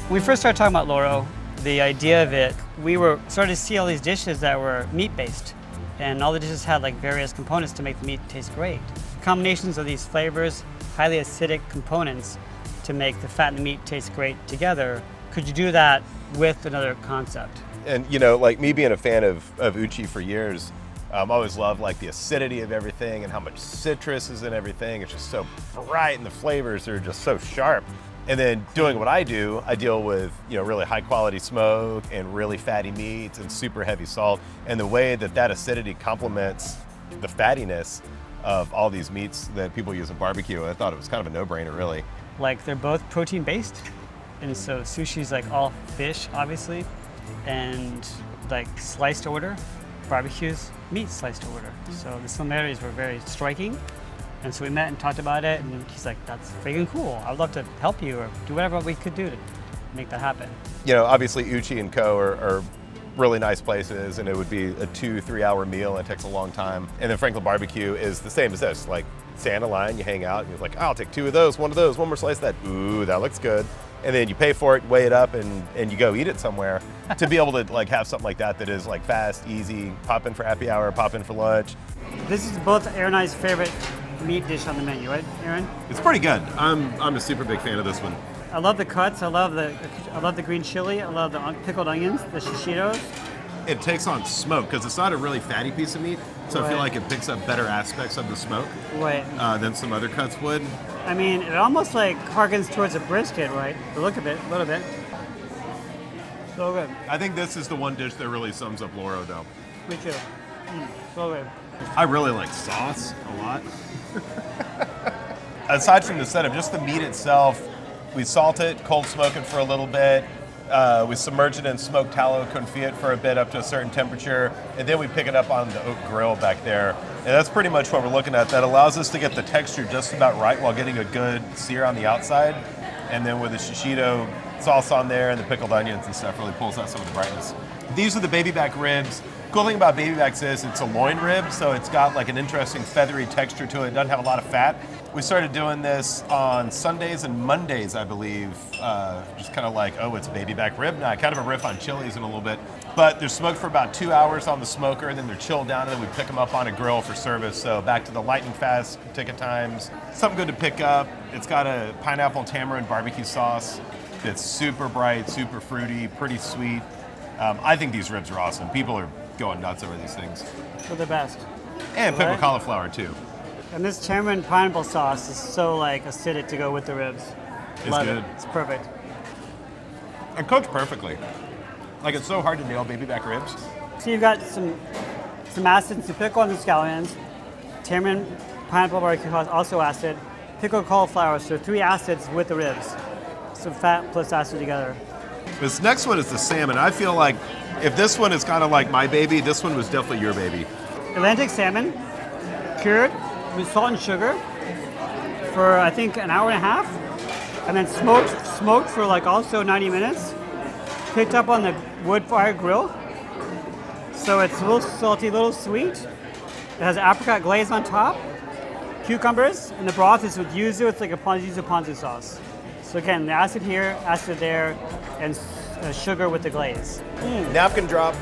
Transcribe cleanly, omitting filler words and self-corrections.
When we first started talking about Loro, the idea of it, we were starting to see all these dishes that were meat-based, and all the dishes had like various components to make the meat taste great. Combinations of these flavors, highly acidic components, to make the fat and the meat taste great together. Could you do that with another concept? And you know, like me being a fan of uchi for years, I always loved like the acidity of everything and how much citrus is in everything. It's just so bright and the flavors are just so sharp. And then doing what I do, I deal with, you know, really high quality smoke and really fatty meats and super heavy salt. And the way that that acidity complements the fattiness of all these meats that people use in barbecue, I thought it was kind of a no-brainer, really. Like they're both protein based, and so sushi's like all fish, obviously, and like sliced to order. Barbecue's meat sliced to order. So the similarities were very striking. And so we met and talked about it, and he's like, that's freaking cool. I'd love to help you or do whatever we could do to make that happen. You know, obviously Uchi and Co. are really nice places, and it would be a 2-3 hour meal, and it takes a long time. And then Franklin Barbecue is the same as this. Like, stand in line, you hang out, and you're like, oh, I'll take 2 of those, 1 of those, 1 more slice of that. Ooh, that looks good. And then you pay for it, weigh it up, and you go eat it somewhere. To be able to like have something like that is like fast, easy, pop in for happy hour, pop in for lunch. This is both Aaron and I's favorite meat dish on the menu, right, Aaron? It's pretty good. I'm a super big fan of this one. I love the cuts. I love the green chili. I love the pickled onions, the shishitos. It takes on smoke because it's not a really fatty piece of meat, so I feel like it picks up better aspects of the smoke than some other cuts would. I mean, it almost like harkens towards a brisket, right? The look of it, a little bit. So good. I think this is the one dish that really sums up Loro, though. Me too. So good. I really like sauce a lot. Aside from the setup, just the meat itself, we salt it, cold smoke it for a little bit. We submerge it in smoked tallow, confit it for a bit up to a certain temperature, and then we pick it up on the oak grill back there. And that's pretty much what we're looking at. That allows us to get the texture just about right while getting a good sear on the outside. And then with the shishito sauce on there and the pickled onions and stuff really pulls out some of the brightness. These are the baby back ribs. Cool thing about baby backs is it's a loin rib, so it's got like an interesting feathery texture to it. It doesn't have a lot of fat. We started doing this on Sundays and Mondays, I believe. Just kind of like, oh, it's baby back rib now. Kind of a riff on Chili's in a little bit. But they're smoked for about 2 hours on the smoker, and then they're chilled down, and then we pick them up on a grill for service. So back to the lightning fast ticket times. Something good to pick up. It's got a pineapple and tamarind barbecue sauce that's super bright, super fruity, pretty sweet. I think these ribs are awesome. People are going nuts over these things. They're the best. And pickled cauliflower, too. And this tamarind pineapple sauce is so like acidic to go with the ribs. It's Love good. it. It's perfect. And cooked perfectly. Like, it's so hard to nail baby back ribs. So you've got some acids, some pickle on the scallions, tamarind pineapple barbecue sauce, also acid, pickled cauliflower, so 3 acids with the ribs. So fat plus acid together. This next one is the salmon. I feel like if this one is kind of like my baby, this one was definitely your baby. Atlantic salmon, cured with salt and sugar for I think an hour and a half, and then smoked for like also 90 minutes. Picked up on the wood fire grill. So it's a little salty, a little sweet. It has apricot glaze on top, cucumbers, and the broth is with yuzu. It's like a yuzu ponzu sauce. So again, the acid here, acid there, and sugar with the glaze. Napkin drop.